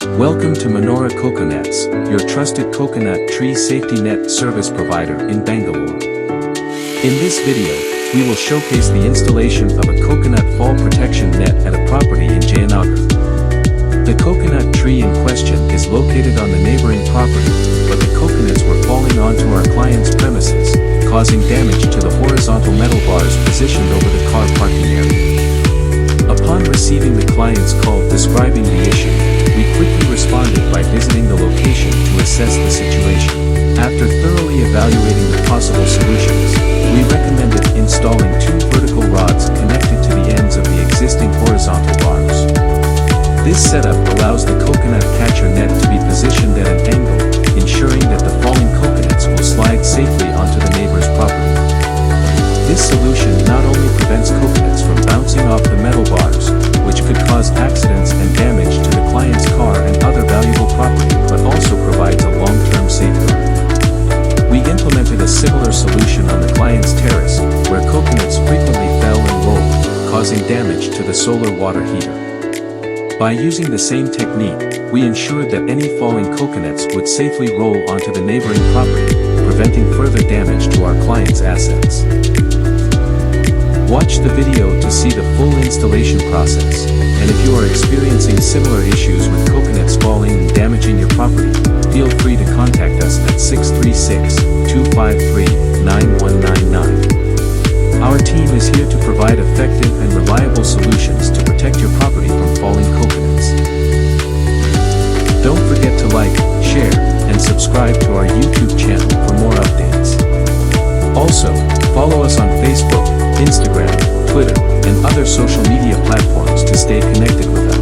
Welcome to Menorah CocoNets, your trusted coconut tree safety net service provider in Bangalore. In this video, we will showcase the installation of a coconut fall protection net at a property in Jayanagar. The coconut tree in question is located on the neighboring property, but the coconuts were falling onto our client's premises, causing damage to the horizontal metal bars positioned over the car parking area. Upon receiving the client's call describing the issue, we quickly responded by visiting the location to assess the situation. After thoroughly evaluating the possible solutions, we recommended installing 2 vertical rods connected to the ends of the existing horizontal bars. This setup allows the coconut catcher net to be positioned at an angle, ensuring that the falling coconuts will slide safely onto the neighbor's property. This solution not only prevents coconuts from bouncing off the metal bars, which could cause accidents and damage to the client's car and other valuable property, but also provides a long-term safeguard. We implemented a similar solution on the client's terrace, where coconuts frequently fell and rolled, causing damage to the solar water heater. By using the same technique, we ensured that any falling coconuts would safely roll onto the neighboring property, preventing further damage to our client's assets. Watch the video to see the full installation process, and if you are experiencing similar issues with coconuts falling and damaging your property, feel free to contact us at 636-253-9199. Our team is here to provide effective and reliable solutions to protect your property from falling coconuts. Don't forget to like, share, and subscribe to our YouTube channel for more updates. Also, follow us on Facebook, Instagram, Twitter, and other social media platforms to stay connected with us.